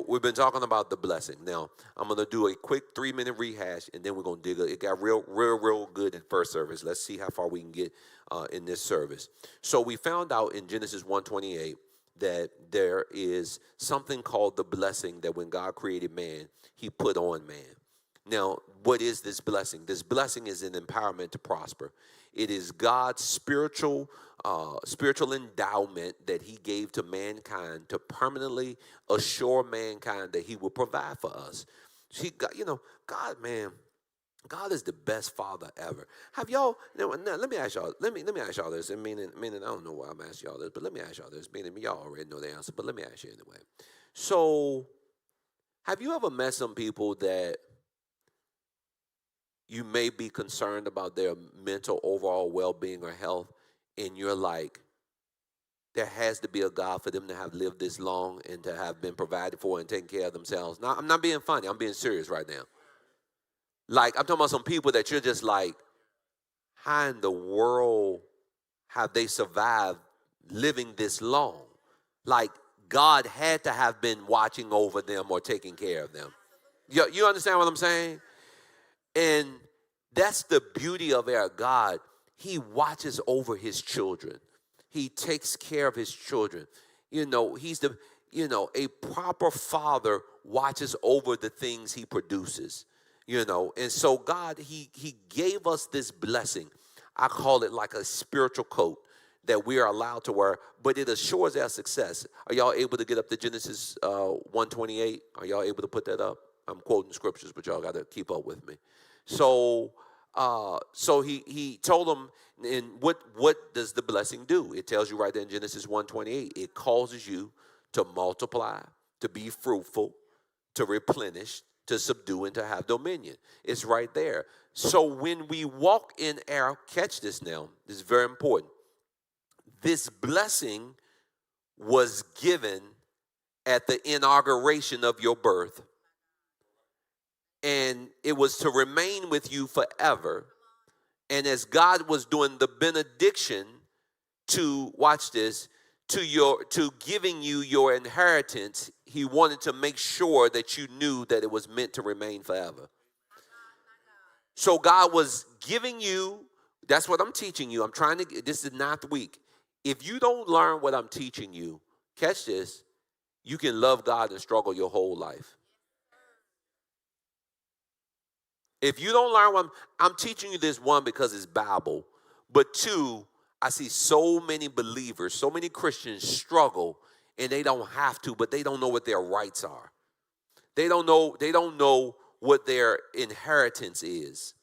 we've been talking about the blessing. Now, I'm going to do a quick 3-minute rehash, and then we're going to dig it. It got real good in first service. Let's see how far we can get in this service. So we found out in Genesis 1:28 that there is something called the blessing that when God created man, he put on man. Now, what is this blessing? This blessing is an empowerment to prosper. It is God's spiritual endowment that he gave to mankind to permanently assure mankind that he will provide for us. God, man, God is the best father ever. Have y'all, now, let me ask y'all this, and meaning I don't know why I'm asking y'all this, but let me ask y'all this, meaning y'all already know the answer, but let me ask you anyway. So, have you ever met some people that you may be concerned about their mental overall well-being or health, and you're like, there has to be a God for them to have lived this long and to have been provided for and taken care of themselves? Now, I'm not being funny. I'm being serious right now. Like, I'm talking about some people that you're just like, how in the world have they survived living this long? Like, God had to have been watching over them or taking care of them. You understand what I'm saying? And that's the beauty of our God. He watches over his children. He takes care of his children. A proper father watches over the things he produces. And so God, he gave us this blessing. I call it like a spiritual coat that we are allowed to wear, but it assures our success. Are y'all able to get up to Genesis 1:28? Are y'all able to put that up? I'm quoting scriptures, but y'all got to keep up with me. So he told them, and what does the blessing do? It tells you right there in Genesis 1:28. It causes you to multiply, to be fruitful, to replenish, to subdue, and to have dominion. It's right there. So when we walk in catch this now, this is very important. This blessing was given at the inauguration of your birth. And it was to remain with you forever. And as God was doing the benediction to, watch this, to giving you your inheritance, he wanted to make sure that you knew that it was meant to remain forever. So God was giving you, that's what I'm teaching you. This is the 9th week. If you don't learn what I'm teaching you, catch this, you can love God and struggle your whole life. If you don't learn what I'm teaching you this, one, because it's Bible, but two, I see so many believers, so many Christians struggle, and they don't have to, but they don't know what their rights are. They don't know what their inheritance is.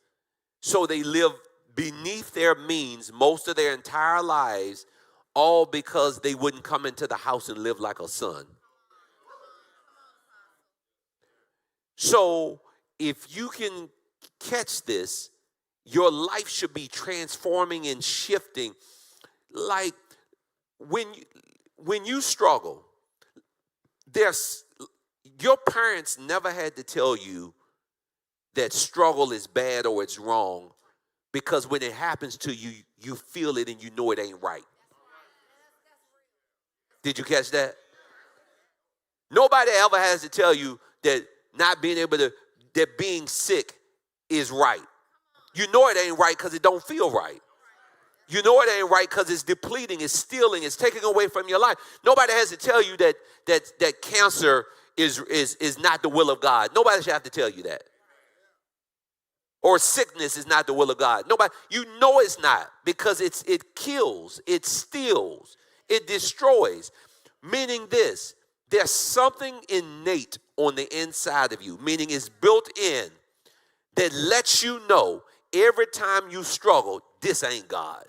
So they live beneath their means most of their entire lives, all because they wouldn't come into the house and live like a son. So if you can catch this, your life should be transforming and shifting. Like when you struggle, your parents never had to tell you that struggle is bad or it's wrong, because when it happens to you, you feel it and you know it ain't right. Did you catch that? Nobody ever has to tell you that that being sick is right. You know it ain't right because it don't feel right. You know it ain't right because it's depleting, it's stealing, it's taking away from your life. Nobody has to tell you that cancer is not the will of God. Nobody should have to tell you that. Or sickness is not the will of God. Nobody, you know it's not, because it kills, it steals, it destroys. Meaning this, there's something innate on the inside of you, meaning it's built in, that lets you know every time you struggle, this ain't God.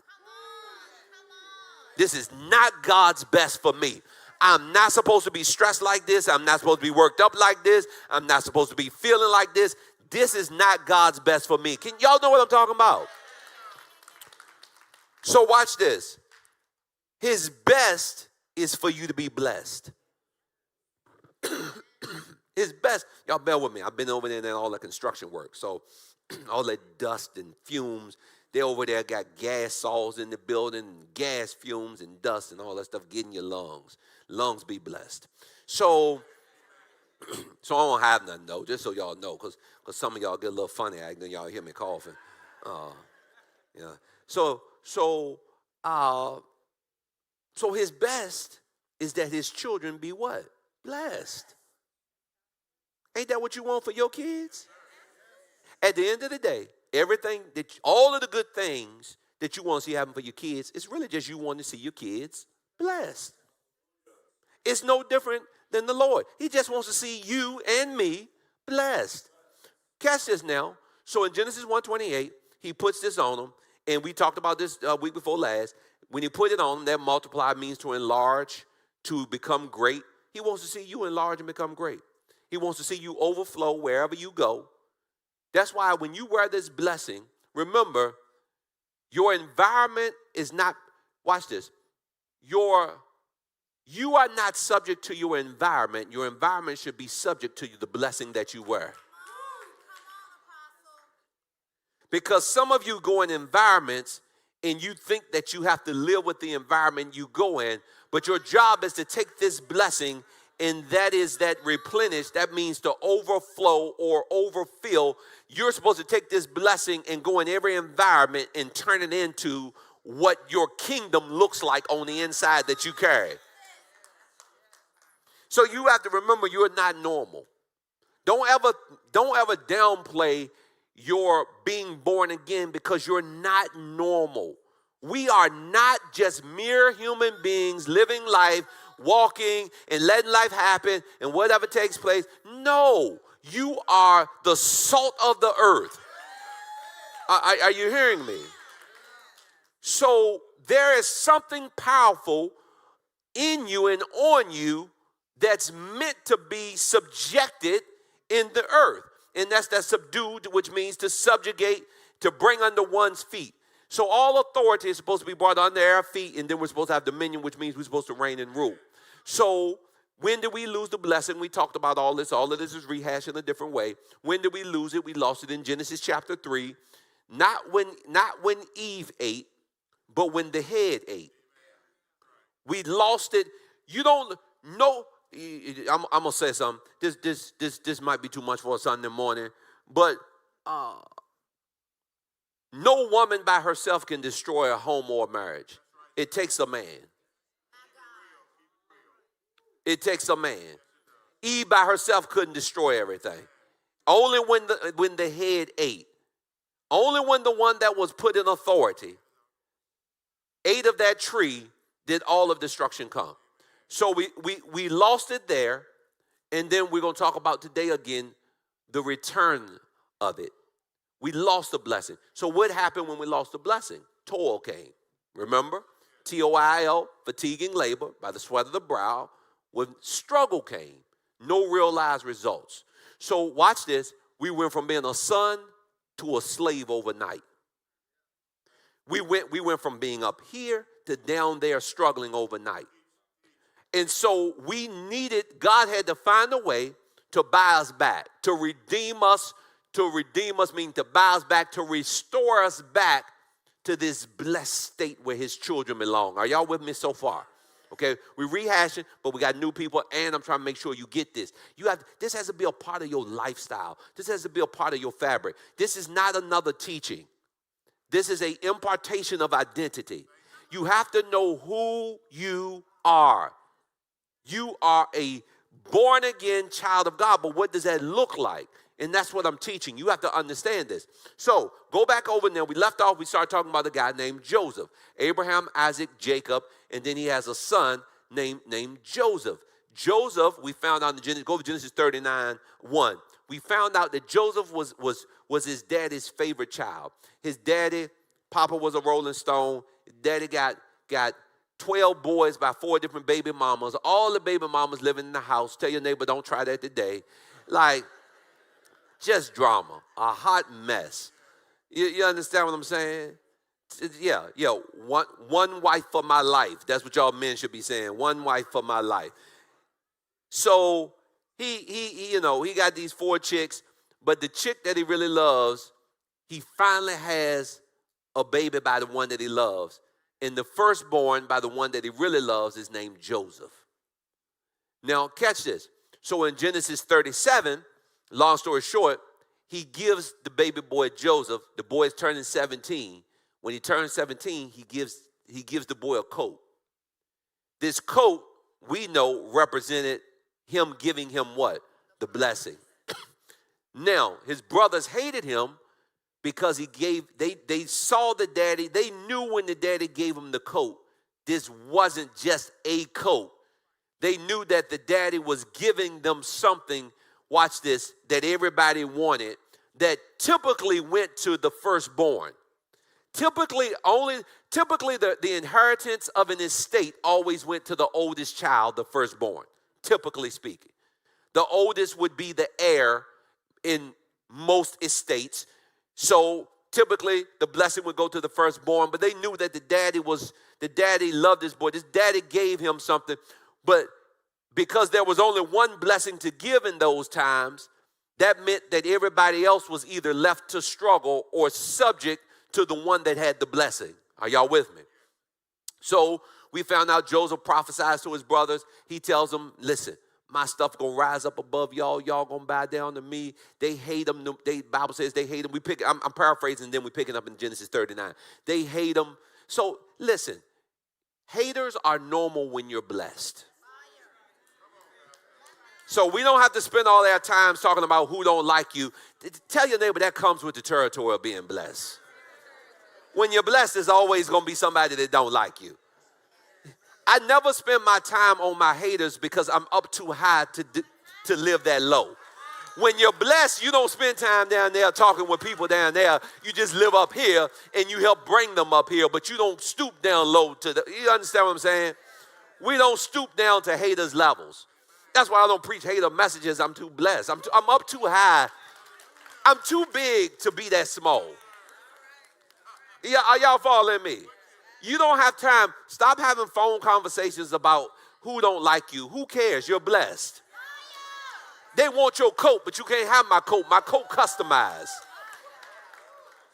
This is not God's best for me. I'm not supposed to be stressed like this. I'm not supposed to be worked up like this. I'm not supposed to be feeling like this. This is not God's best for me. Can y'all know what I'm talking about? So watch this. His best is for you to be blessed. His best. Y'all bear with me. I've been over there and all the construction work. So all that dust and fumes. They over there got gas saws in the building, gas fumes and dust and all that stuff getting your lungs. Lungs be blessed. So So I don't have nothing though, just so y'all know, because some of y'all get a little funny acting, y'all hear me coughing. Uh, yeah. So uh, so his best is that his children be what? Blessed. Ain't that what you want for your kids? At the end of the day, all of the good things that you want to see happen for your kids, it's really just you want to see your kids blessed. It's no different than the Lord. He just wants to see you and me blessed. Catch this now. So in Genesis 1:28, he puts this on them, and we talked about this week before last. When he put it on them, that multiply means to enlarge, to become great. He wants to see you enlarge and become great. He wants to see you overflow wherever you go. That's why when you wear this blessing, remember, your environment is not, watch this, you are not subject to your environment. Your environment should be subject to the blessing that you wear. Because some of you go in environments and you think that you have to live with the environment you go in, but your job is to take this blessing, and that is that replenish. That means to overflow or overfill. You're supposed to take this blessing and go in every environment and turn it into what your kingdom looks like on the inside that you carry. So you have to remember you're not normal. Don't ever downplay your being born again, because you're not normal. We are not just mere human beings living life, walking and letting life happen and whatever takes place. No, you are the salt of the earth. Are you hearing me? So there is something powerful in you and on you that's meant to be subjected in the earth. And that's subdued, which means to subjugate, to bring under one's feet. So all authority is supposed to be brought under our feet, and then we're supposed to have dominion, which means we're supposed to reign and rule. So when did we lose the blessing? We talked about all this. All of this is rehashed in a different way. When did we lose it? We lost it in Genesis chapter 3. Not when Eve ate, but when the head ate. We lost it. You don't know. I'm gonna say something. This might be too much for a Sunday morning, but no woman by herself can destroy a home or a marriage. It takes a man. It takes a man. Eve by herself couldn't destroy everything. Only when the head ate. Only when the one that was put in authority ate of that tree did all of destruction come. So we lost it there, and then we're going to talk about today again the return of it. We lost the blessing. So what happened when we lost the blessing? Toil came. Remember? Toil, fatiguing labor by the sweat of the brow. When struggle came, no realized results. So watch this. We went from being a son to a slave overnight. We went from being up here to down there struggling overnight. And so God had to find a way to buy us back, to redeem us. To redeem us means to buy us back, to restore us back to this blessed state where his children belong. Are y'all with me so far? Okay, we're rehashing, but we got new people, and I'm trying to make sure you get this. This has to be a part of your lifestyle. This has to be a part of your fabric. This is not another teaching. This is an impartation of identity. You have to know who you are. You are a born-again child of God, but what does that look like? And that's what I'm teaching. You have to understand this. So go back over there. We left off. We started talking about a guy named Joseph. Abraham, Isaac, Jacob, and then he has a son named Joseph. Joseph, we found out in Genesis, go to Genesis 39:1. We found out that Joseph was his daddy's favorite child. His daddy, Papa was a Rolling Stone. Daddy got 12 boys by 4 different baby mamas. All the baby mamas living in the house. Tell your neighbor, don't try that today. Like, just drama, a hot mess. You understand what I'm saying? Yeah. One wife for my life. That's what y'all men should be saying. One wife for my life. So he got these 4 chicks, but the chick that he really loves, he finally has a baby by the one that he loves. And the firstborn by the one that he really loves is named Joseph. Now, catch this. So in Genesis 37, long story short, he gives the baby boy Joseph, the boy is turning 17. When he turns 17, he gives the boy a coat. This coat, we know, represented him giving him what? The blessing. Now, his brothers hated him because they saw the daddy. They knew when the daddy gave him the coat, this wasn't just a coat. They knew that the daddy was giving them something, watch this, that everybody wanted, that typically went to the firstborn. Typically, the inheritance of an estate always went to the oldest child, the firstborn, typically speaking. The oldest would be the heir in most estates. So typically the blessing would go to the firstborn, but they knew that the daddy loved this boy. This daddy gave him something, but because there was only one blessing to give in those times, that meant that everybody else was either left to struggle or subject to the one that had the blessing. Are y'all with me? So we found out Joseph prophesies to his brothers. He tells them, listen, my stuff gonna rise up above y'all. Y'all gonna bow down to me. They hate him. The Bible says they hate him. I'm paraphrasing, then we pick it up in Genesis 39. They hate him. So listen, haters are normal when you're blessed. So we don't have to spend all our time talking about who don't like you. Tell your neighbor that comes with the territory of being blessed. When you're blessed, there's always going to be somebody that don't like you. I never spend my time on my haters because I'm up too high to live that low. When you're blessed, you don't spend time down there talking with people down there. You just live up here and you help bring them up here, but you don't stoop down low you understand what I'm saying? We don't stoop down to haters' levels. That's why I don't preach hater messages. I'm too blessed. I'm up too high. I'm too big to be that small. Yeah, are y'all following me? You don't have time. Stop having phone conversations about who don't like you. Who cares? You're blessed. They want your coat, but you can't have my coat. My coat customized.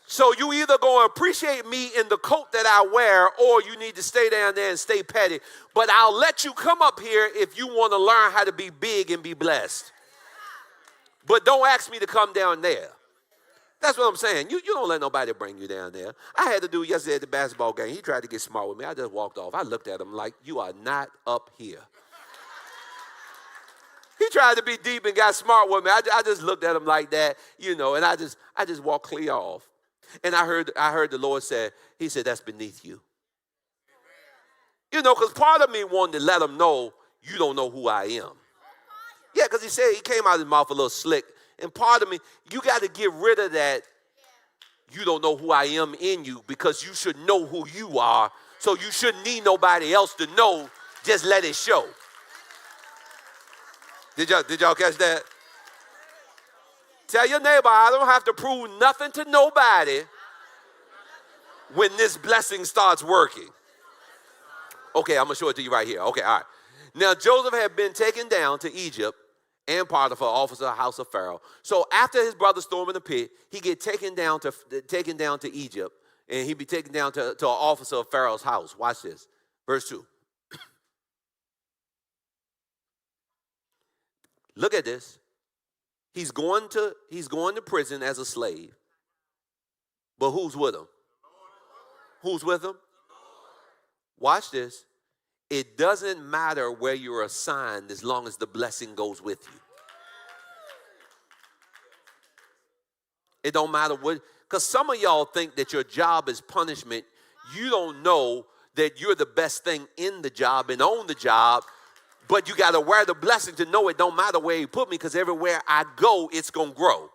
So you either going to appreciate me in the coat that I wear, or you need to stay down there and stay petty. But I'll let you come up here if you want to learn how to be big and be blessed. But don't ask me to come down there. That's what I'm saying. You don't let nobody bring you down there. I had to do yesterday at the basketball game. He tried to get smart with me. I just walked off. I looked at him like, you are not up here. He tried to be deep and got smart with me. I just looked at him like that, and I just walked clear off. And I heard the Lord say, he said, that's beneath you. Because part of me wanted to let him know, you don't know who I am. Yeah, because he came out of his mouth a little slick. And part of me, you got to get rid of that, you don't know who I am in you, because you should know who you are. So you shouldn't need nobody else to know. Just let it show. Did y'all catch that? Tell your neighbor, I don't have to prove nothing to nobody when this blessing starts working. Okay, I'm going to show it to you right here. Okay, all right. Now, Joseph had been taken down to Egypt, and Potiphar, officer of the house of Pharaoh. So after his brother stormed in the pit, he get taken down to Egypt, and he be taken down to an officer of Pharaoh's house. Watch this. Verse 2. Look at this. He's going to prison as a slave. But who's with him? Who's with him? Watch this. It doesn't matter where you're assigned as long as the blessing goes with you. It don't matter what, because some of y'all think that your job is punishment. You don't know that you're the best thing in the job and on the job, but you got to wear the blessing to know it don't matter where you put me, because everywhere I go, it's going to grow.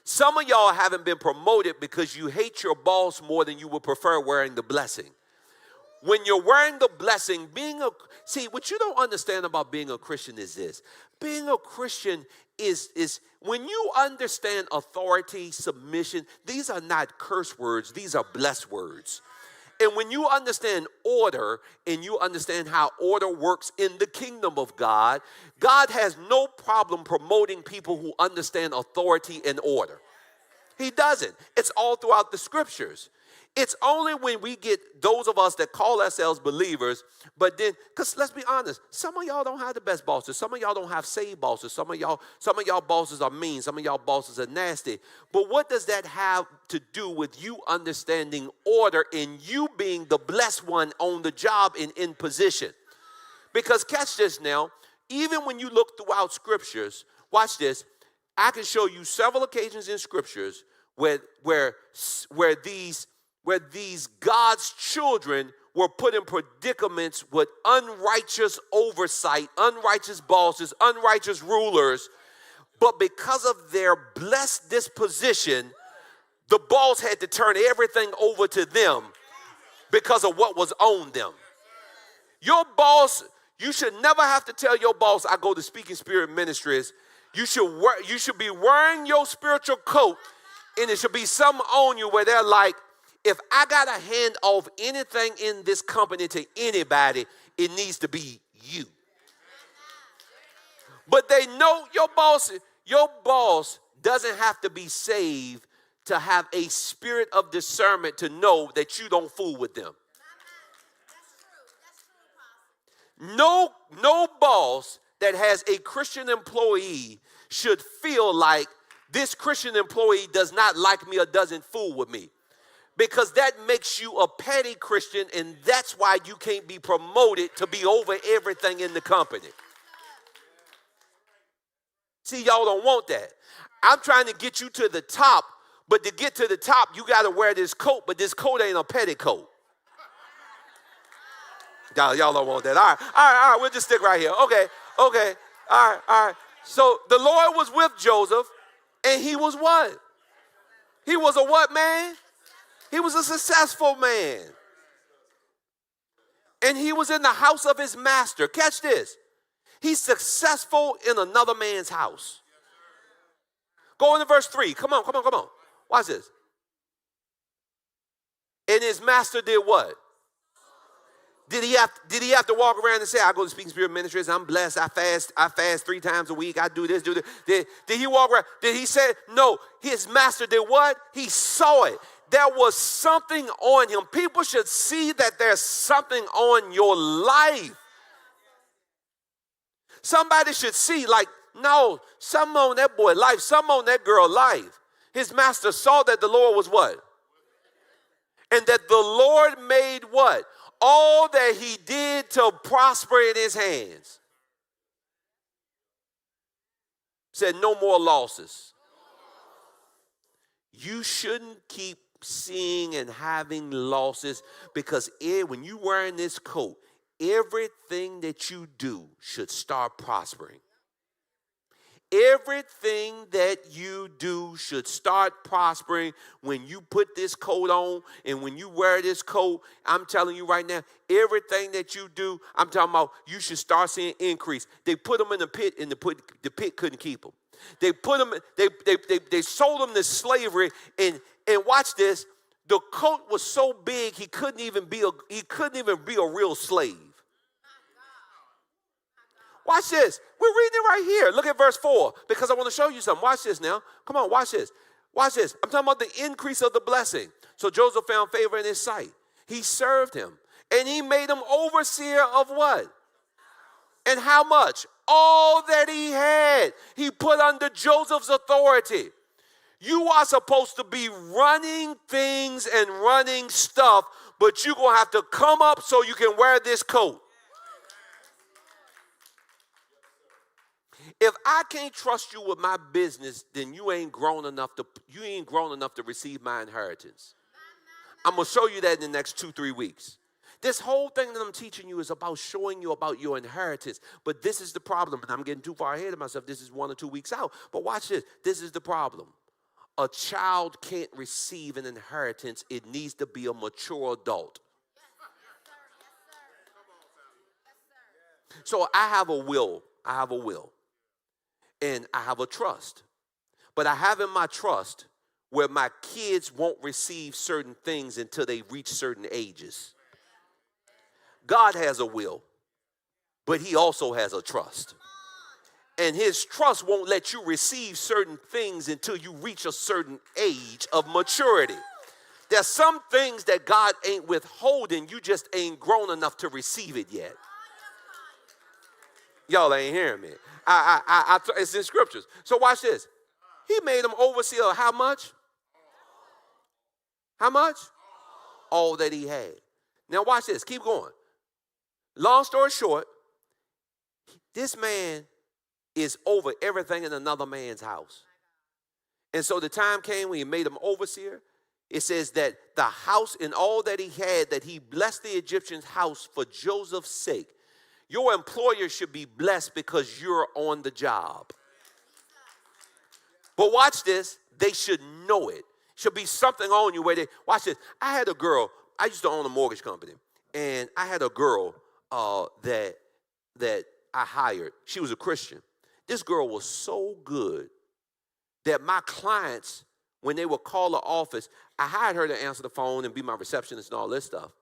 Some of y'all haven't been promoted because you hate your boss more than you would prefer wearing the blessing. When you're wearing the blessing, what you don't understand about being a Christian is this. Being a Christian is when you understand authority, submission, these are not curse words, these are blessed words. And when you understand order and you understand how order works in the kingdom of God, God has no problem promoting people who understand authority and order. He doesn't. It's all throughout the scriptures. It's only when we get those of us that call ourselves believers, but then, because let's be honest, some of y'all don't have the best bosses. Some of y'all don't have saved bosses. Some of y'all bosses are mean. Some of y'all bosses are nasty. But what does that have to do with you understanding order and you being the blessed one on the job and in position? Because catch this now, even when you look throughout scriptures, watch this, I can show you several occasions in scriptures where these God's children were put in predicaments with unrighteous oversight, unrighteous bosses, unrighteous rulers. But because of their blessed disposition, the boss had to turn everything over to them because of what was on them. Your boss, you should never have to tell your boss, I go to Speaking Spirit Ministries. You should be wearing your spiritual coat, and it should be something on you where they're like, if I got to hand off anything in this company to anybody, it needs to be you. But they know your boss doesn't have to be saved to have a spirit of discernment to know that you don't fool with them. No boss that has a Christian employee should feel like this Christian employee does not like me or doesn't fool with me. Because that makes you a petty Christian, and that's why you can't be promoted to be over everything in the company. See, y'all don't want that. I'm trying to get you to the top, but to get to the top, you got to wear this coat, but this coat ain't a petticoat. Y'all don't want that. All right, we'll just stick right here. Okay, all right. So the Lord was with Joseph, and he was what? He was a what man? He was a successful man. And he was in the house of his master. Catch this. He's successful in another man's house. Go into verse 3. Come on. Watch this. And his master did what? Did he have to walk around and say, I go to Speaking Spirit Ministries, I'm blessed, I fast 3 times a week, I do this, do that. Did he walk around? Did he say, no, his master did what? He saw it. There was something on him. People should see that there's something on your life. Somebody should see, like, no, something on that boy life, something on that girl life. His master saw that the Lord was what? And that the Lord made what? All that he did to prosper in his hands. Said no more losses. You shouldn't keep seeing and having losses, because when you're wearing this coat, everything that you do should start prospering. Everything that you do should start prospering when you put this coat on and when you wear this coat. I'm telling you right now, everything that you do, I'm talking about, you should start seeing increase. They put them in the pit, and the pit couldn't keep them. They put them. They sold them to slavery, and watch this. The coat was so big he couldn't even be a real slave. Watch this. We're reading it right here. Look at verse 4, because I want to show you something. Watch this now. Come on, watch this. Watch this. I'm talking about the increase of the blessing. So Joseph found favor in his sight. He served him, and he made him overseer of what? And how much? All that he had, he put under Joseph's authority. You are supposed to be running things and running stuff, but you're going to have to come up so you can wear this coat. If I can't trust you with my business, then you ain't grown enough to receive my inheritance. I'm going to show you that in the next 2-3 weeks. This whole thing that I'm teaching you is about showing you about your inheritance. But this is the problem, and I'm getting too far ahead of myself. This is 1 or 2 weeks out. But watch this. This is the problem. A child can't receive an inheritance. It needs to be a mature adult. So I have a will. And I have a trust. But I have in my trust where my kids won't receive certain things until they reach certain ages. God has a will, but he also has a trust. And his trust won't let you receive certain things until you reach a certain age of maturity. There's some things that God ain't withholding. You just ain't grown enough to receive it yet. Y'all ain't hearing me. It's in scriptures. So watch this. He made him overseer of how much? How much? All that he had. Now watch this. Keep going. Long story short, this man is over everything in another man's house. And so the time came when he made him overseer. It says that the house and all that he had, that he blessed the Egyptian's house for Joseph's sake. Your employer should be blessed because you're on the job. But watch this. They should know it. Should be something on you where they, watch this. I had a girl, I used to own a mortgage company. And I had a girl that I hired. She was a Christian. This girl was so good that my clients, when they would call the office, I hired her to answer the phone and be my receptionist and all this stuff.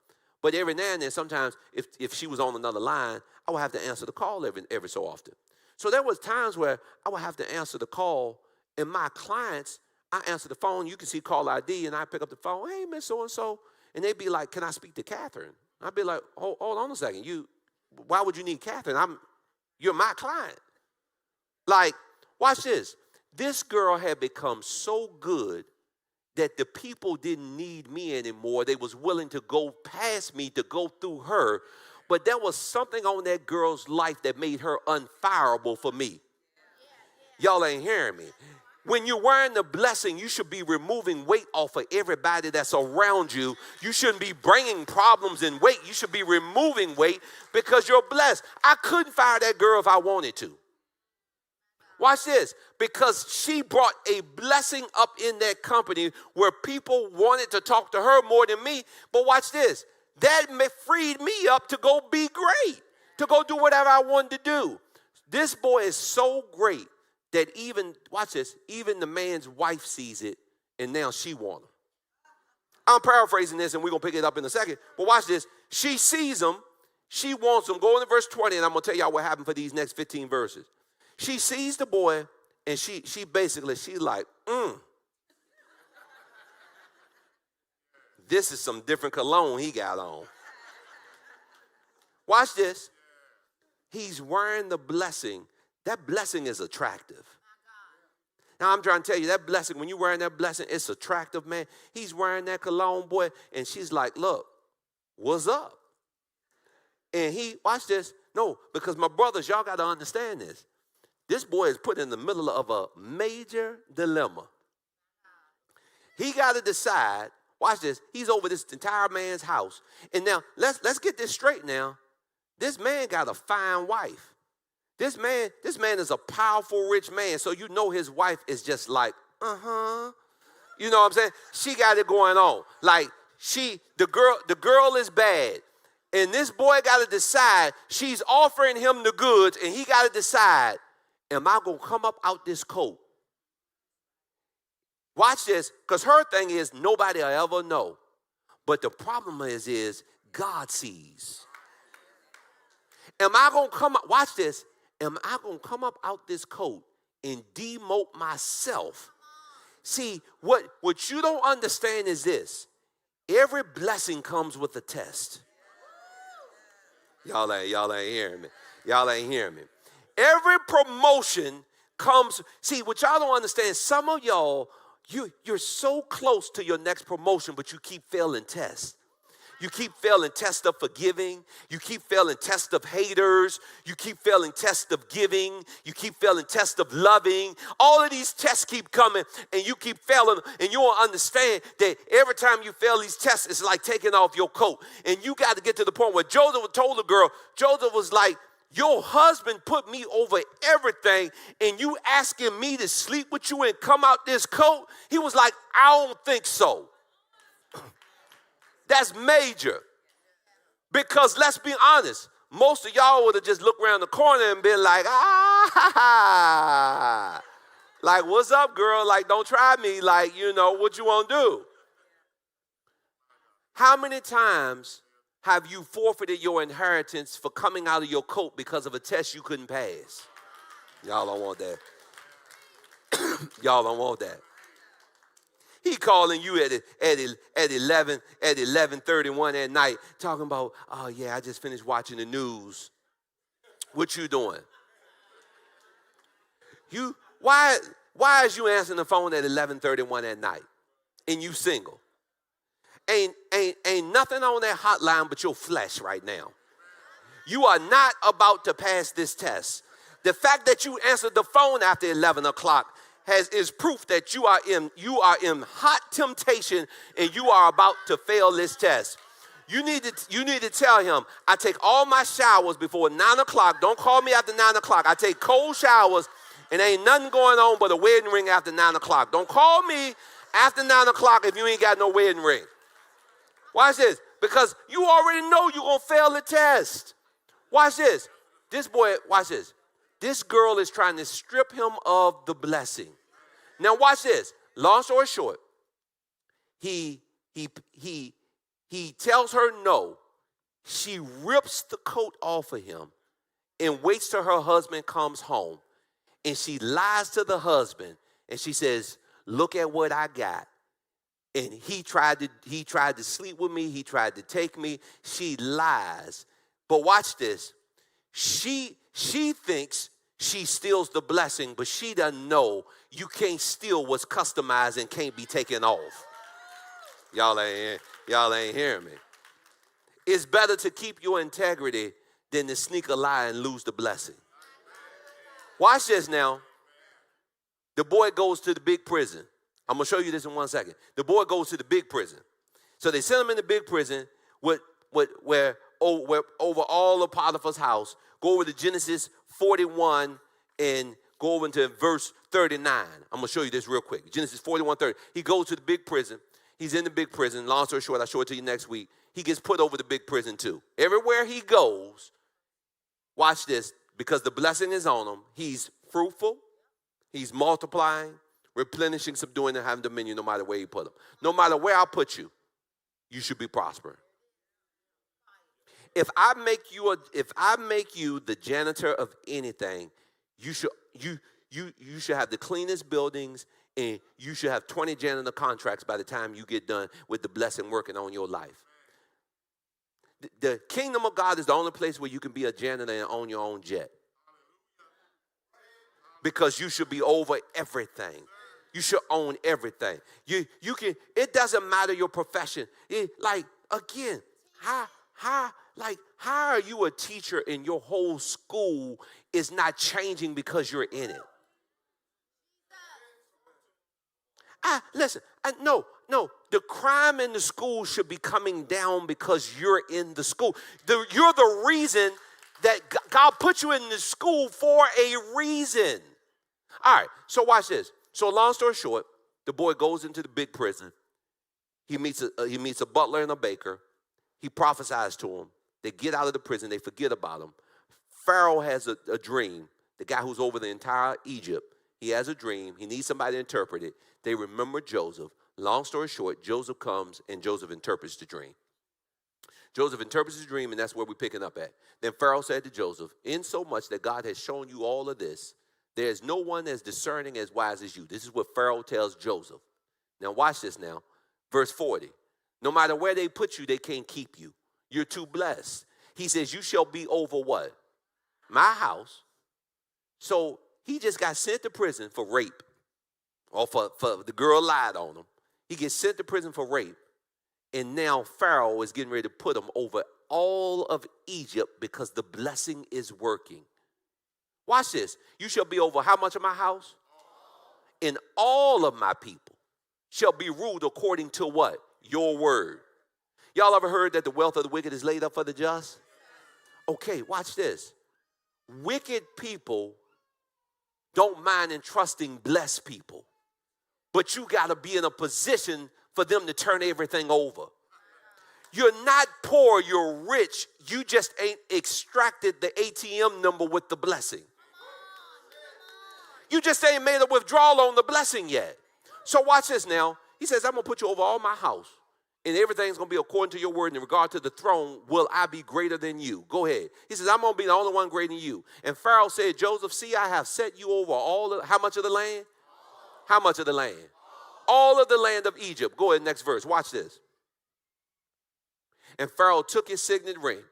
But every now and then, sometimes, if she was on another line, I would have to answer the call every so often. So there was times where I would have to answer the call, and my clients, I answer the phone, you can see call ID, and I pick up the phone, hey, Miss So-and-so, and they'd be like, can I speak to Catherine? I'd be like, hold on a second, why would you need Catherine? You're my client. Like, watch this. This girl had become so good that the people didn't need me anymore. They was willing to go past me to go through her. But there was something on that girl's life that made her unfireable for me. Y'all ain't hearing me. When you're wearing the blessing, you should be removing weight off of everybody that's around you. You shouldn't be bringing problems and weight. You should be removing weight because you're blessed. I couldn't fire that girl if I wanted to. Watch this, because she brought a blessing up in that company where people wanted to talk to her more than me. But watch this, that freed me up to go be great, to go do whatever I wanted to do. This boy is so great that even, watch this, even the man's wife sees it, and now she wants him. I'm paraphrasing this, and we're going to pick it up in a second. But watch this. She sees him. She wants him. Go into verse 20, and I'm going to tell y'all what happened for these next 15 verses. She sees the boy, and she basically, she's like, this is some different cologne he got on. Watch this. He's wearing the blessing. That blessing is attractive. Now, I'm trying to tell you, that blessing, when you're wearing that blessing, it's attractive, man. He's wearing that cologne, boy, and she's like, look, what's up? And watch this. No, because my brothers, y'all got to understand this. This boy is put in the middle of a major dilemma. He got to decide, watch this, he's over this entire man's house. And now, let's get this straight now. This man got a fine wife. This man is a powerful, rich man, so you know his wife is just like, You know what I'm saying? She got it going on. Like, the girl is bad. And this boy got to decide, she's offering him the goods, and he got to decide, am I going to come up out this coat? Watch this, because her thing is nobody will ever know. But the problem is God sees. Am I going to come up, watch this, am I going to come up out this coat and demote myself? See, what you don't understand is this. Every blessing comes with a test. Y'all ain't hearing me. Y'all ain't hearing me. Every promotion comes, see, what y'all don't understand, some of y'all, you're so close to your next promotion, but you keep failing tests. You keep failing tests of forgiving. You keep failing tests of haters. You keep failing tests of giving. You keep failing tests of loving. All of these tests keep coming, and you keep failing, and you don't understand that every time you fail these tests, it's like taking off your coat. And you got to get to the point where Joseph told the girl, Joseph was like, your husband put me over everything, and you asking me to sleep with you and come out this coat? He was like, I don't think so. That's major. Because let's be honest, most of y'all would have just looked around the corner and been like, like, what's up, girl? Like, don't try me. Like, what you want to do? How many times have you forfeited your inheritance for coming out of your coat because of a test you couldn't pass? Y'all don't want that. Y'all don't want that. He calling you at 11:31 at night, talking about, oh yeah, I just finished watching the news. What you doing? Why is you answering the phone at 11:31 at night and you single? Ain't nothing on that hotline but your flesh right now. You are not about to pass this test. The fact that you answered the phone after 11 o'clock is proof that you are in hot temptation and you are about to fail this test. You need to tell him, I take all my showers before 9 o'clock. Don't call me after 9 o'clock. I take cold showers and ain't nothing going on but a wedding ring after 9 o'clock. Don't call me after 9 o'clock if you ain't got no wedding ring. Watch this. Because you already know you're going to fail the test. Watch this. Watch this. This girl is trying to strip him of the blessing. Now watch this. Long story short, he tells her no. She rips the coat off of him and waits till her husband comes home. And she lies to the husband and she says, look at what I got. And he tried to sleep with me. He tried to take me. She lies. But watch this. She thinks she steals the blessing, but she doesn't know you can't steal what's customized and can't be taken off. Y'all ain't hearing me. It's better to keep your integrity than to sneak a lie and lose the blessing. Watch this now. The boy goes to the big prison. I'm going to show you this in 1 second. The boy goes to the big prison. So they send him in the big prison where over all of Potiphar's house. Go over to Genesis 41 and go over into verse 39. I'm going to show you this real quick. Genesis 41:30. He goes to the big prison. He's in the big prison. Long story short, I'll show it to you next week. He gets put over the big prison too. Everywhere he goes, watch this, because the blessing is on him. He's fruitful. He's multiplying, replenishing, subduing, and having dominion no matter where you put him. No matter where I put you, you should be prospering. If I make you the janitor of anything, you should have the cleanest buildings, and you should have 20 janitor contracts by the time you get done with the blessing working on your life. The kingdom of God is the only place where you can be a janitor and own your own jet. Because you should be over everything. You should own everything. You can. It doesn't matter your profession. How are you a teacher and your whole school is not changing because you're in it? Listen, no. The crime in the school should be coming down because you're in the school. You're the reason that God put you in the school for a reason. All right, so watch this. So long story short, the boy goes into the big prison. He meets a butler and a baker. He prophesies to him. They get out of the prison. They forget about him. Pharaoh has a dream. The guy who's over the entire Egypt, he has a dream. He needs somebody to interpret it. They remember Joseph. Long story short, Joseph comes and Joseph interprets the dream. Joseph interprets his dream, and that's where we're picking up at. Then Pharaoh said to Joseph, in so much that God has shown you all of this, there's no one as discerning, as wise as you. This is what Pharaoh tells Joseph. Now watch this now. Verse 40. No matter where they put you, they can't keep you. You're too blessed. He says, you shall be over what? My house. So he just got sent to prison for rape. Or for the girl lied on him. He gets sent to prison for rape. And now Pharaoh is getting ready to put him over all of Egypt because the blessing is working. Watch this. You shall be over how much of my house? And all of my people shall be ruled according to what? Your word. Y'all ever heard that the wealth of the wicked is laid up for the just? Okay, watch this. Wicked people don't mind entrusting blessed people. But you got to be in a position for them to turn everything over. You're not poor, you're rich. You just ain't extracted the ATM number with the blessing. You just ain't made a withdrawal on the blessing yet. So watch this now. He says, I'm going to put you over all my house, and everything's going to be according to your word. In regard to the throne, will I be greater than you? Go ahead. He says, I'm going to be the only one greater than you. And Pharaoh said, Joseph, see, I have set you over how much of the land? How much of the land? all of the land of Egypt. Go ahead, next verse. Watch this. And Pharaoh took his signet ring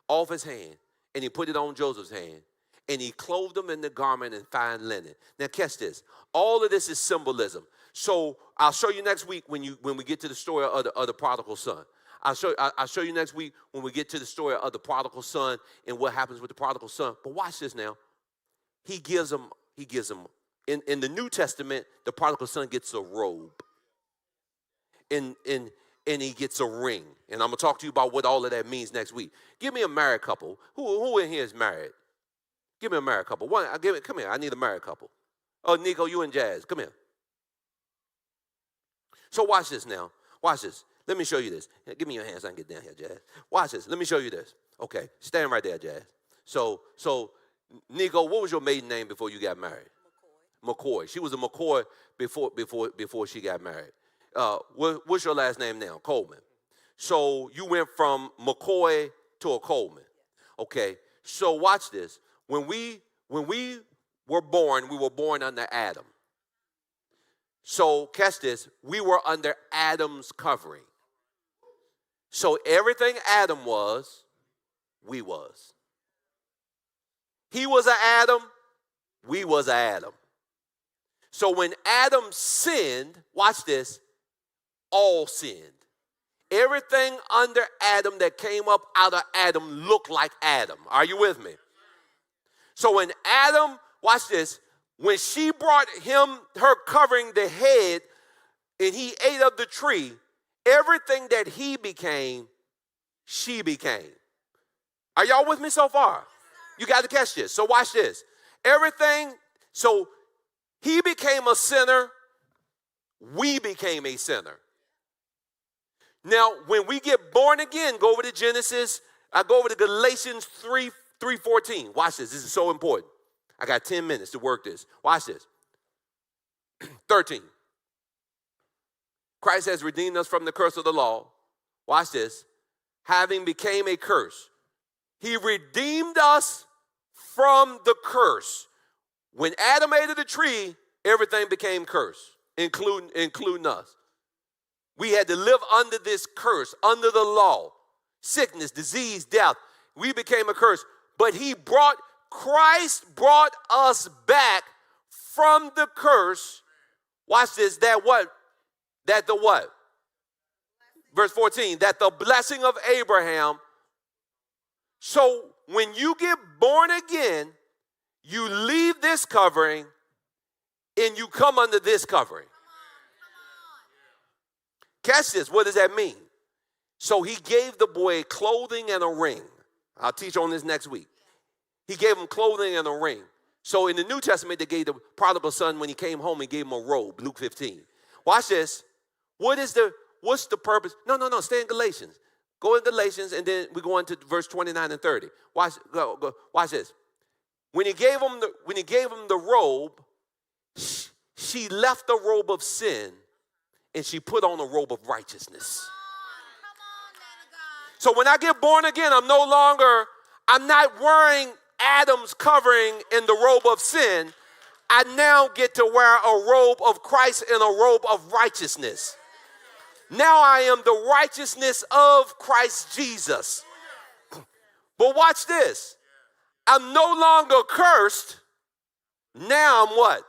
off his hand, and he put it on Joseph's hand, and he clothed him in the garment and fine linen. Now catch this. All of this is symbolism. So I'll show you next week when we get to the story of the prodigal son. I'll show you next week when we get to the story of the prodigal son and what happens with the prodigal son. But watch this now. He gives him in the New Testament, the prodigal son gets a robe. And he gets a ring. And I'm going to talk to you about what all of that means next week. Give me a married couple. Who in here is married? Give me a married couple. Come here. I need a married couple. Oh, Nico, you and Jazz. Come here. So watch this now. Watch this. Let me show you this. Give me your hands so I can get down here, Jazz. Watch this. Let me show you this. Okay. Stand right there, Jazz. So Nico, what was your maiden name before you got married? McCoy. She was a McCoy before she got married. What's your last name now? Coleman. So you went from McCoy to a Coleman. Okay. So watch this. When we were born, we were born under Adam. So catch this. We were under Adam's covering. So everything Adam was, we was. He was an Adam. We was an Adam. So when Adam sinned, watch this, all sinned. Everything under Adam that came up out of Adam looked like Adam. Are you with me? So when Adam, watch this, when she brought her covering the head, and he ate of the tree, everything that he became, she became. Are y'all with me so far? You got to catch this. So watch this. Everything, so he became a sinner, we became a sinner. Now, when we get born again, go over to Genesis, I go over to Galatians 3:14. Watch this. This is so important. I got 10 minutes to work this. Watch this. 13. Christ has redeemed us from the curse of the law. Watch this. Having became a curse. He redeemed us from the curse. When Adam ate of the tree, everything became cursed, including us. We had to live under this curse, under the law. Sickness, disease, death. We became a curse. But Christ brought us back from the curse. Watch this. That the what? Verse 14. That the blessing of Abraham. So when you get born again, you leave this covering and you come under this covering. Catch this. What does that mean? So he gave the boy clothing and a ring. I'll teach on this next week. He gave him clothing and a ring. So in the New Testament, they gave the prodigal son, when he came home, he gave him a robe, Luke 15. Watch this. What's the purpose? No, stay in Galatians. Go in Galatians, and then we go into verse 29 and 30. Watch this. When he gave him the robe, she left the robe of sin, and she put on a robe of righteousness. So when I get born again, I'm not wearing Adam's covering in the robe of sin. I now get to wear a robe of Christ and a robe of righteousness. Now I am the righteousness of Christ Jesus. But watch this. I'm no longer cursed. Now I'm what?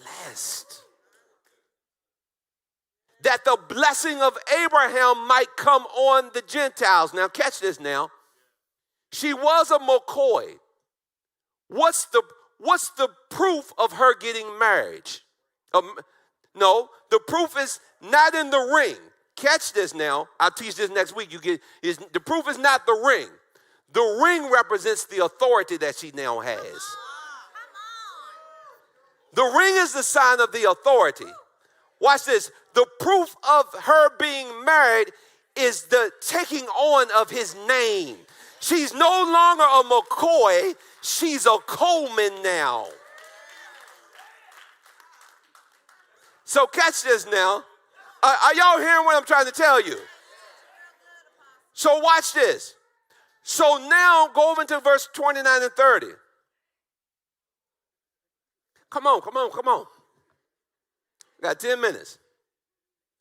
Blessed. That the blessing of Abraham might come on the Gentiles. Now catch this now. She was a McCoy. What's the proof of her getting married? No, the proof is not in the ring. Catch this now. I'll teach this next week. The proof is not the ring. The ring represents the authority that she now has. The ring is the sign of the authority. Watch this. The proof of her being married is the taking on of his name. She's no longer a McCoy. She's a Coleman now. So catch this now. Are y'all hearing what I'm trying to tell you? So watch this. So now go over to verse 29 and 30. Come on. Got 10 minutes.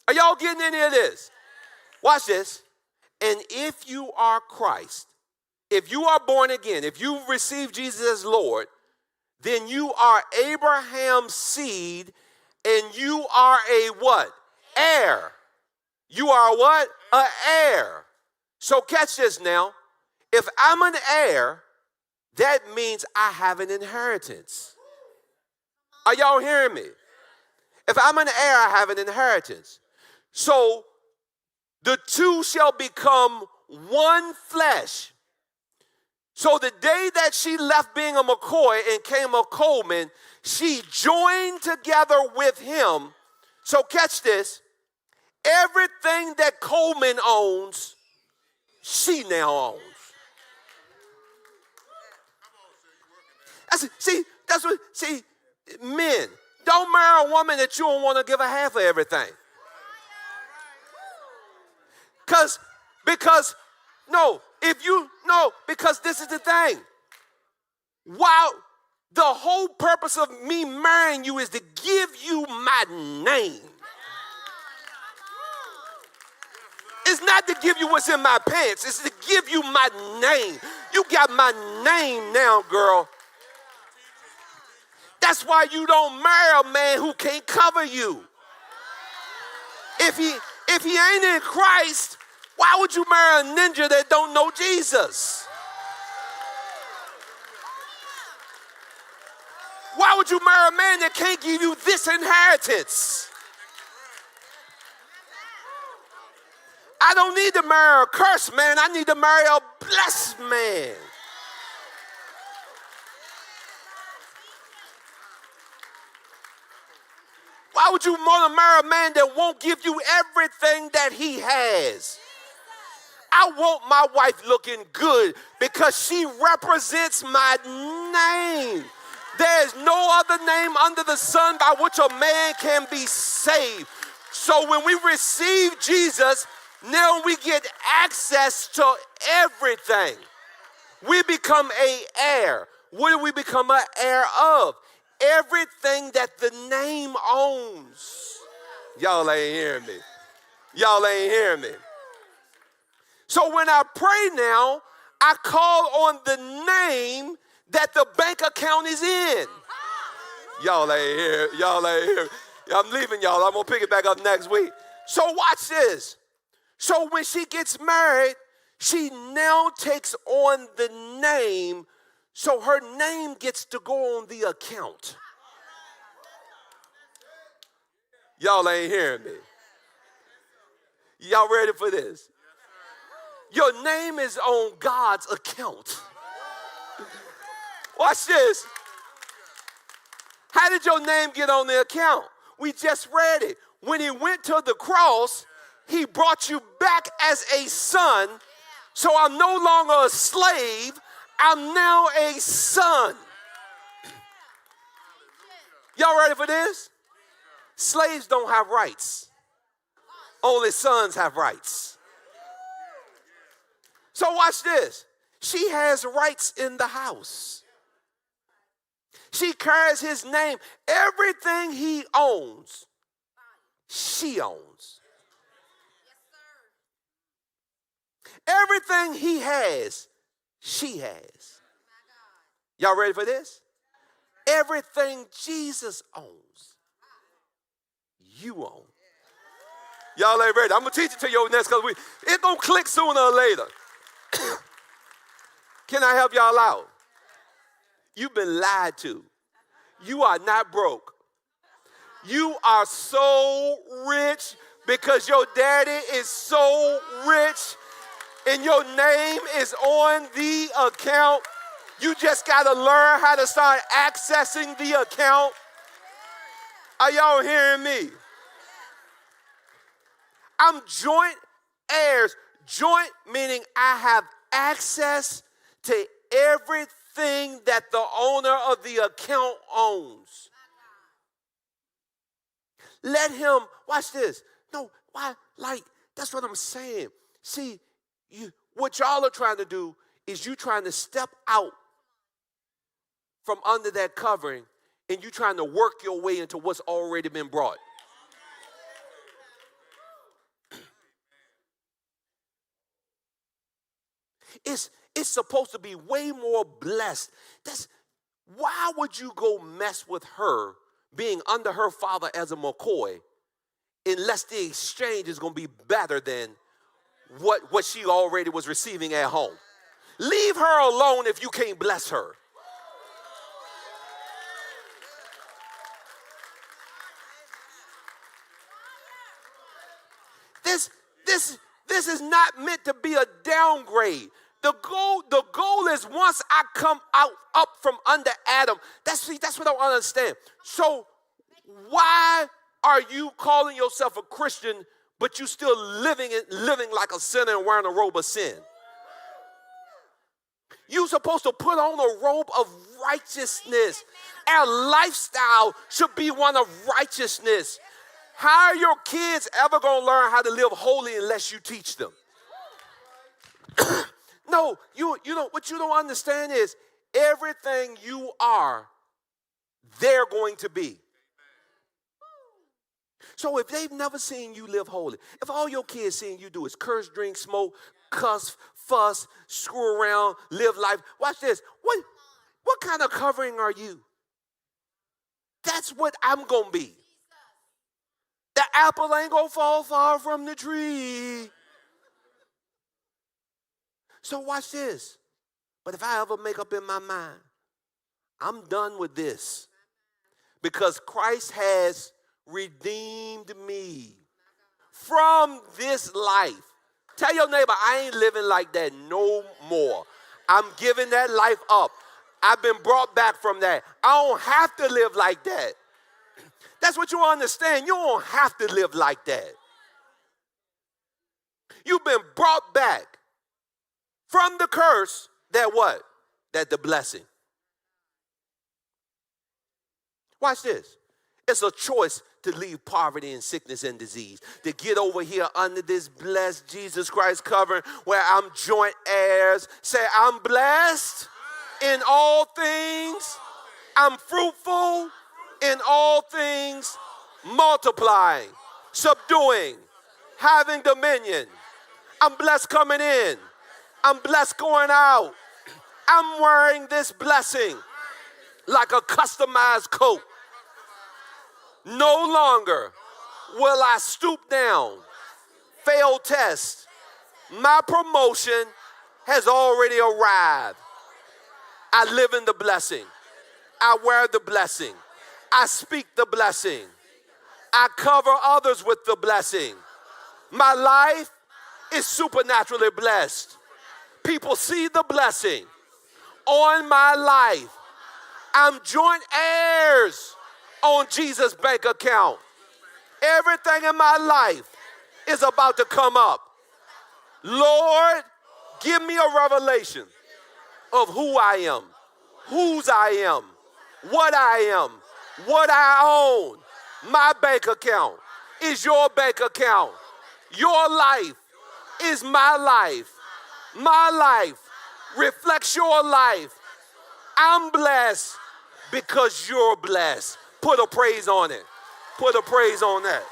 Are y'all getting any of this? Watch this. And if you are Christ, if you are born again, if you receive Jesus as Lord, then you are Abraham's seed and you are a what? Heir. You are what? An heir. So catch this now. If I'm an heir, that means I have an inheritance. Are y'all hearing me? If I'm an heir, I have an inheritance. So the two shall become one flesh. So the day that she left being a McCoy and came a Coleman, she joined together with him. So catch this. Everything that Coleman owns, she now owns. See, men, don't marry a woman that you don't want to give her half of everything. Because this is the thing. Wow, the whole purpose of me marrying you is to give you my name. It's not to give you what's in my pants. It's to give you my name. You got my name now, girl. That's why you don't marry a man who can't cover you. If he ain't in Christ, why would you marry a ninja that don't know Jesus? Why would you marry a man that can't give you this inheritance? I don't need to marry a cursed man. I need to marry a blessed man. Why would you want to marry a man that won't give you everything that he has? I want my wife looking good because she represents my name. There's no other name under the sun by which a man can be saved. So when we receive Jesus, now we get access to everything. We become an heir. What do we become an heir of? Everything that the name owns. Y'all ain't hearing me. Y'all ain't hearing me. So when I pray now, I call on the name that the bank account is in. Y'all ain't here. Y'all ain't here. I'm leaving y'all. I'm going to pick it back up next week. So watch this. So when she gets married, she now takes on the name, so her name gets to go on the account. Y'all ain't hearing me. Y'all ready for this? Your name is on God's account. Watch this. How did your name get on the account? We just read it. When he went to the cross, he brought you back as a son. So I'm no longer a slave. I'm now a son. Y'all ready for this? Slaves don't have rights. Only sons have rights. So watch this. She has rights in the house. She carries his name. Everything he owns, she owns. Everything he has, she has. Y'all ready for this? Everything Jesus owns, you own. Y'all ain't ready. I'm going to teach it to you next because it's going to click sooner or later. Can I help y'all out? You've been lied to. You are not broke. You are so rich because your daddy is so rich and your name is on the account. You just got to learn how to start accessing the account. Are y'all hearing me? I'm joint heirs. Joint meaning I have access to everything that the owner of the account owns. Let him, watch this. No, why? Like, that's what I'm saying. See, what y'all are trying to do is you trying to step out from under that covering and you trying to work your way into what's already been brought. it's supposed to be way more blessed. Why would you go mess with her being under her father as a McCoy unless the exchange is going to be better than what she already was receiving at home? Leave her alone if you can't bless her. This is not meant to be a downgrade. The goal is once I come up from under Adam. That's what I don't understand. So why are you calling yourself a Christian, but you still living like a sinner and wearing a robe of sin? You're supposed to put on a robe of righteousness. Our lifestyle should be one of righteousness. How are your kids ever going to learn how to live holy unless you teach them? No, you know what you don't understand is everything you are, they're going to be. So if they've never seen you live holy, if all your kids seeing you do is curse, drink, smoke, cuss, fuss, screw around, live life, watch this. What kind of covering are you? That's what I'm going to be. The apple ain't going to fall far from the tree. So watch this. But if I ever make up in my mind, I'm done with this. Because Christ has redeemed me from this life. Tell your neighbor, I ain't living like that no more. I'm giving that life up. I've been brought back from that. I don't have to live like that. That's what you understand. You don't have to live like that. You've been brought back from the curse that what? That the blessing. Watch this. It's a choice to leave poverty and sickness and disease, to get over here under this blessed Jesus Christ covering where I'm joint heirs. Say, I'm blessed in all things. I'm fruitful in all things, multiplying, subduing, having dominion. I'm blessed coming in. I'm blessed going out. I'm wearing this blessing like a customized coat. No longer will I stoop down, fail test. My promotion has already arrived. I live in the blessing. I wear the blessing. I speak the blessing. I cover others with the blessing. My life is supernaturally blessed. People see the blessing on my life. I'm joint heirs on Jesus' bank account. Everything in my life is about to come up. Lord, give me a revelation of who I am, whose I am, what I own. My bank account is your bank account. Your life is my life. My life reflects your life. I'm blessed because you're blessed. Put a praise on it. Put a praise on that.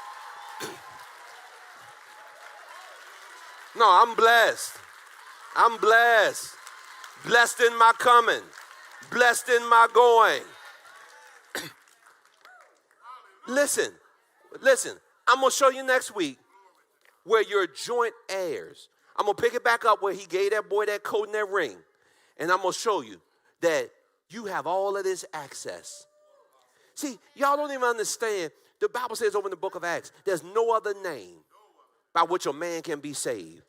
No, I'm blessed. I'm blessed. Blessed in my coming. Blessed in my going. Listen. I'm going to show you next week where you're joint heirs. I'm going to pick it back up where he gave that boy that coat and that ring. And I'm going to show you that you have all of this access. See, y'all don't even understand. The Bible says over in the book of Acts, there's no other name by which a man can be saved.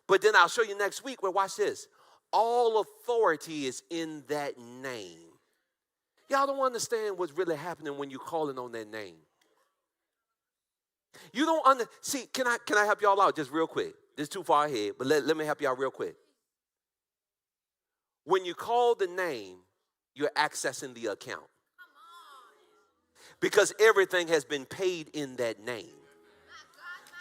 But then I'll show you next week where, watch this, all authority is in that name. Y'all don't understand what's really happening when you're calling on that name. You don't see, can I help y'all out just real quick? This is too far ahead, but let me help y'all real quick. When you call the name, you're accessing the account. Because everything has been paid in that name.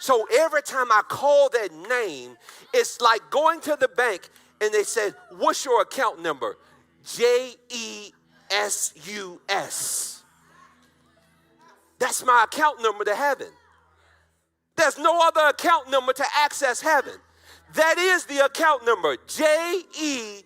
So every time I call that name, it's like going to the bank and they said, what's your account number? JESUS. That's my account number to heaven. There's no other account number to access heaven. That is the account number, JESU.